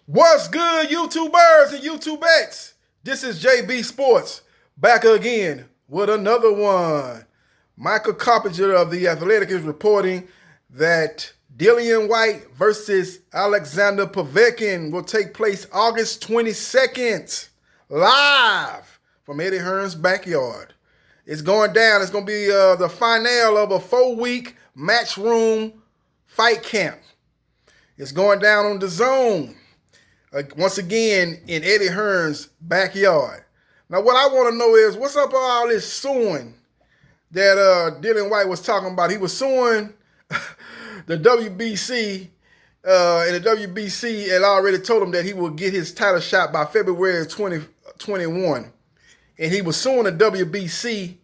What's good, YouTubers and YouTubettes? This is JB Sports back again with another one. Michael Carpenter of The Athletic is reporting that Dillian Whyte versus Alexander Povetkin will take place August 22nd, live from Eddie Hearn's backyard. It's going down. It's going to be the finale of a 4-week matchroom fight camp. It's going down on DAZN. Once again, in Eddie Hearn's backyard. Now, what I want to know is, what's up with all this suing that Dillian Whyte was talking about? He was suing the WBC, and the WBC had already told him that he would get his title shot by February 2021. And he was suing the WBC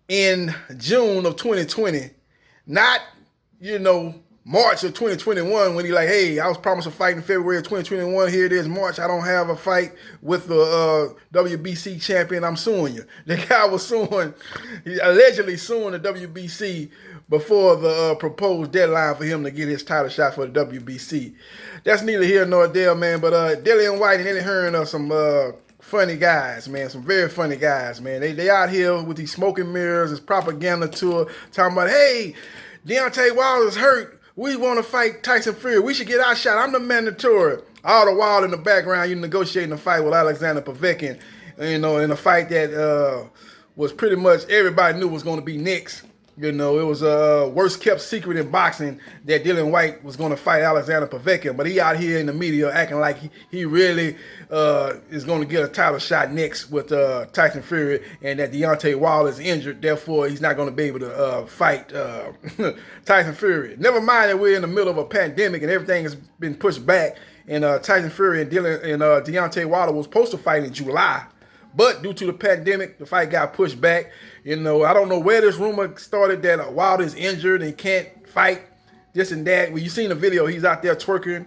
in June of 2020, not, March of 2021 when he like, hey, I was promised a fight in February of 2021. Here it is, March. I don't have a fight with the WBC champion. I'm suing you. The guy was allegedly suing the WBC before the proposed deadline for him to get his title shot for the WBC. That's neither here nor there, man. But Dillian Whyte and Eddie Hearn are some funny guys, man. Some very funny guys, man. They out here with these smoking mirrors, this propaganda tour, talking about, hey, Deontay Wilder's hurt. We want to fight Tyson Fury. We should get our shot. I'm the mandatory. All the while in the background, you negotiating a fight with Alexander Povetkin, in a fight that was pretty much everybody knew was going to be next. It was a worst kept secret in boxing that Dillian Whyte was going to fight Alexander Povetkin, but he out here in the media acting like he really is going to get a title shot next with Tyson Fury, and that Deontay Wilder is injured, therefore he's not going to be able to fight Tyson Fury. Never mind that we're in the middle of a pandemic and everything has been pushed back, and Tyson Fury and Deontay Wilder was supposed to fight in July. But due to the pandemic, the fight got pushed back. I don't know where this rumor started that Wilder is injured and can't fight, this and that. When you seen the video, he's out there twerking,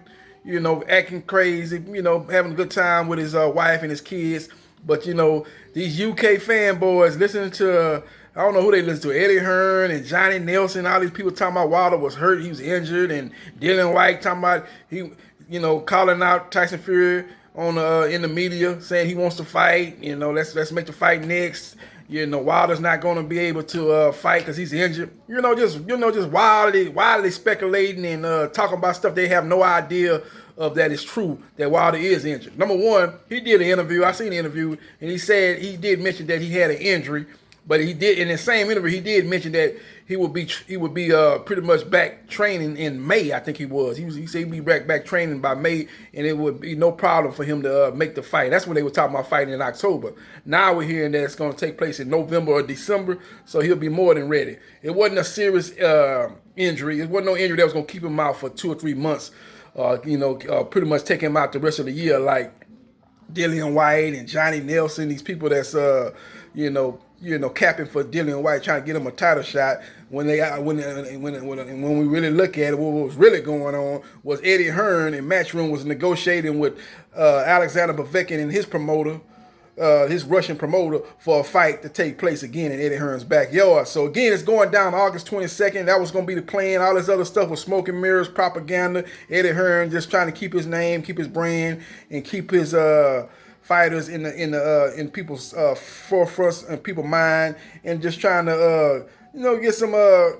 acting crazy, having a good time with his wife and his kids. But, these UK fanboys listening to, I don't know who they listen to, Eddie Hearn and Johnny Nelson, all these people talking about Wilder was hurt, he was injured, and Dillian Whyte talking about, calling out Tyson Fury on in the media saying he wants to fight. Let's make the fight next. Wilder's not going to be able to fight because he's injured. Just wildly speculating and talking about stuff they have no idea of that is true, that Wilder is injured. Number one, he did an interview. I seen the interview, and he said he did mention that he had an injury, but he did in the same interview he did mention that he would be pretty much back training in May. I think he said he'd be back training by May, and it would be no problem for him to make the fight. That's when they were talking about fighting in October. Now we're hearing that it's going to take place in November or December, so he'll be more than ready. It wasn't a serious injury. It wasn't no injury that was going to keep him out for 2 or 3 months. Pretty much take him out the rest of the year, like Dillian Whyte and Johnny Nelson, these people that's capping for Dillian Whyte, trying to get him a title shot. When we really look at it, what was really going on was Eddie Hearn in Matchroom was negotiating with Alexander Povetkin and his promoter, his Russian promoter, for a fight to take place again in Eddie Hearn's backyard. So again, it's going down August 22nd. That was going to be the plan. All this other stuff was smoke and mirrors, propaganda. Eddie Hearn just trying to keep his name, keep his brand, and keep his fighters in people's forefronts and people's mind, and just trying to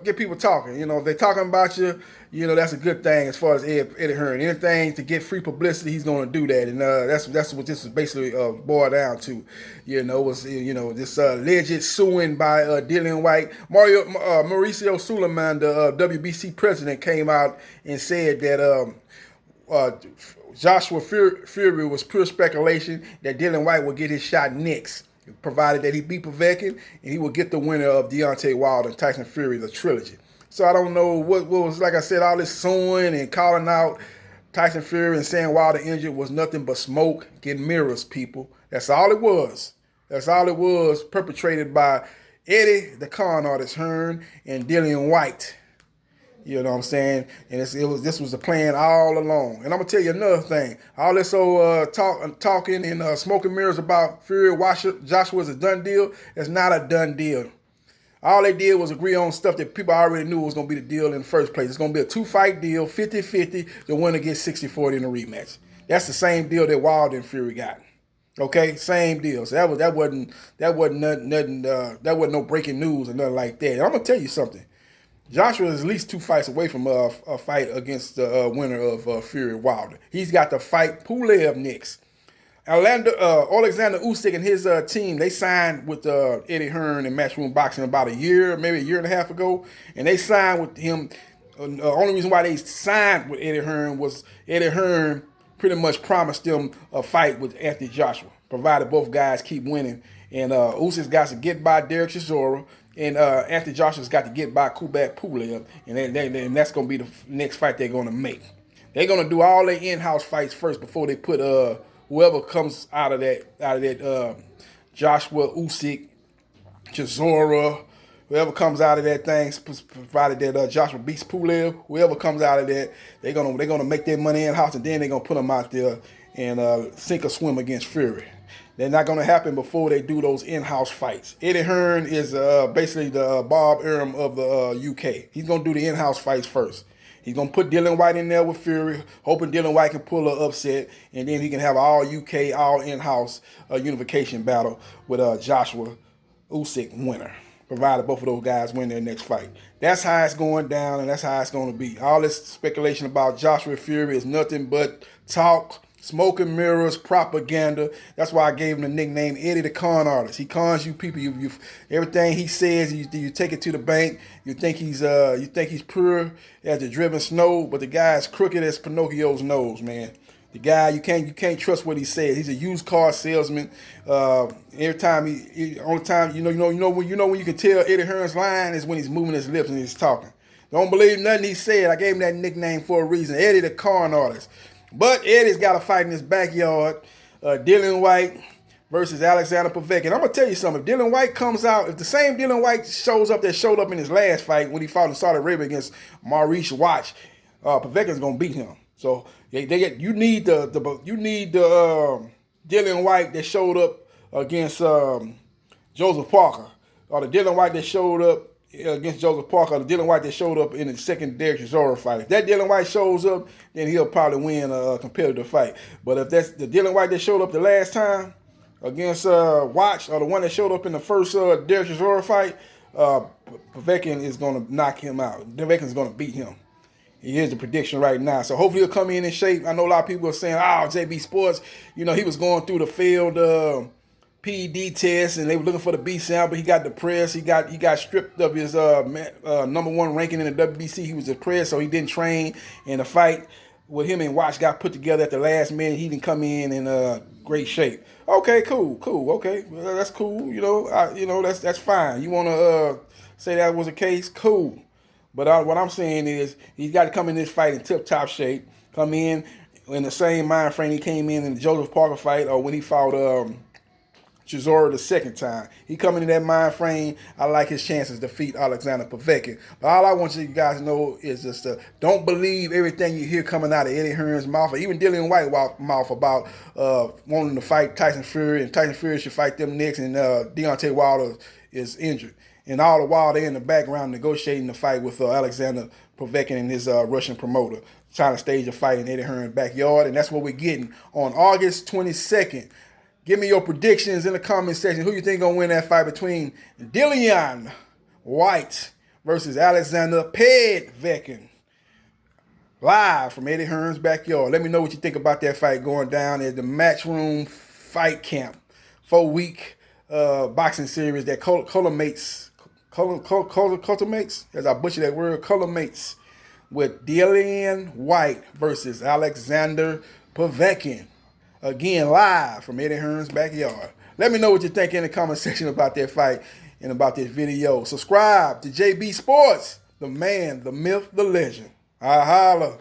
get people talking. If they're talking about you, that's a good thing as far as Eddie Hearn. Anything to get free publicity, he's going to do that, and that's what this is basically boiled down to. This alleged suing by Dillian Whyte. Mauricio Suleiman, the WBC president, came out and said that Joshua Fury was pure speculation that Dillian Whyte would get his shot next, provided that he beat Povetkin, and he would get the winner of Deontay Wilder and Tyson Fury, the trilogy. So I don't know what was, like I said, all this suing and calling out Tyson Fury and saying Wilder injured was nothing but smoke and mirrors, people. That's all it was. That's all it was, perpetrated by Eddie, the con artist Hearn, and Dillian Whyte. You know what I'm saying? And this was the plan all along. And I'm going to tell you another thing. All this old talking and smoking mirrors about Fury Joshua is a done deal. It's not a done deal. All they did was agree on stuff that people already knew was going to be the deal in the first place. It's going to be a 2-fight deal, 50-50. The winner gets 60-40 in a rematch. That's the same deal that Wilder and Fury got. Okay, same deal. So that wasn't nothing. That wasn't no breaking news or nothing like that. And I'm gonna tell you something. Joshua is at least 2 fights away from a fight against the winner of Fury Wilder. He's got to fight Pulev next. Alexander Usyk and his team, they signed with Eddie Hearn and Matchroom Boxing about a year, maybe a year and a half ago, and they signed with him. The only reason why they signed with Eddie Hearn was Eddie Hearn pretty much promised them a fight with Anthony Joshua, provided both guys keep winning. And Usyk's got to get by Derek Chisora, and Anthony Joshua's got to get by Kubrat Pulev, and that's going to be the next fight they're going to make. They're going to do all their in-house fights first before they put whoever comes out of that Joshua, Usyk, Chisora, whoever comes out of that thing, provided that Joshua beats Pulev, whoever comes out of that, they're gonna make their money in-house, and then they're gonna put them out there and sink or swim against Fury. They're not gonna happen before they do those in-house fights. Eddie Hearn is basically the Bob Arum of the UK. He's gonna do the in-house fights first. He's going to put Dillian Whyte in there with Fury, hoping Dillian Whyte can pull an upset, and then he can have an all-UK, all-in-house unification battle with Joshua Usyk winner, provided both of those guys win their next fight. That's how it's going down, and that's how it's going to be. All this speculation about Joshua Fury is nothing but talk, smoke and mirrors, propaganda. That's why I gave him the nickname Eddie the Con Artist. He cons you people. You everything he says, you take it to the bank. You think he's pure as the driven snow, but the guy is crooked as Pinocchio's nose, man. The guy, you can't trust what he says. He's a used car salesman. Every time only time you know when you can tell Eddie Hearn's lying is when he's moving his lips and he's talking. Don't believe nothing he said. I gave him that nickname for a reason, Eddie the Con Artist. But Eddie's got a fight in his backyard. Dillian Whyte versus Alexander Povetkin. I'm going to tell you something. If Dillian Whyte comes out, if the same Dillian Whyte shows up that showed up in his last fight when he fought in Saudi Arabia against Maurice Whyte, Povetkin's going to beat him. So you need the Dillian Whyte that showed up against Joseph Parker, or the Dillian Whyte that showed up against Joseph Parker, or the Dillian Whyte that showed up in the second Derek Chisora fight. If that Dillian Whyte shows up, then he'll probably win a competitive fight. But if that's the Dillian Whyte that showed up the last time against Watch, or the one that showed up in the first Derek Chisora fight, Povetkin is going to knock him out. Povetkin is going to beat him. Here's the prediction right now. So hopefully he'll come in shape. I know a lot of people are saying, JB Sports, he was going through the failed PED test, and they were looking for the B sample. He got depressed. He got stripped of his #1 ranking in the WBC. He was depressed, so he didn't train. And the fight with him and Watch got put together at the last minute. He didn't come in great shape. Okay, cool. Okay, well, that's cool. That's fine. You want to say that was the case? Cool. But what I'm saying is he's got to come in this fight in tip-top shape. Come in the same mind frame he came in the Joseph Parker fight, or when he fought Chisora the second time. He coming in that mind frame. I like his chances to defeat Alexander Povetkin. But all I want you guys to know is just don't believe everything you hear coming out of Eddie Hearn's mouth, or even Dillian Whyte's mouth about wanting to fight Tyson Fury, and Tyson Fury should fight them next, and Deontay Wilder is injured. And all the while they're in the background negotiating the fight with Alexander Povetkin and his Russian promoter, trying to stage a fight in Eddie Hearn's backyard. And that's what we're getting on August 22nd. Give me your predictions in the comment section. Who you think gonna win that fight between Dillian Whyte versus Alexander Povetkin? Live from Eddie Hearn's backyard. Let me know what you think about that fight going down at the Matchroom Fight Camp 4-week boxing series that culminates, as I butcher that word, culminates with Dillian Whyte versus Alexander Povetkin. Again, live from Eddie Hearn's backyard. Let me know what you think in the comment section about that fight and about this video. Subscribe to JB Sports, the man, the myth, the legend. I holla.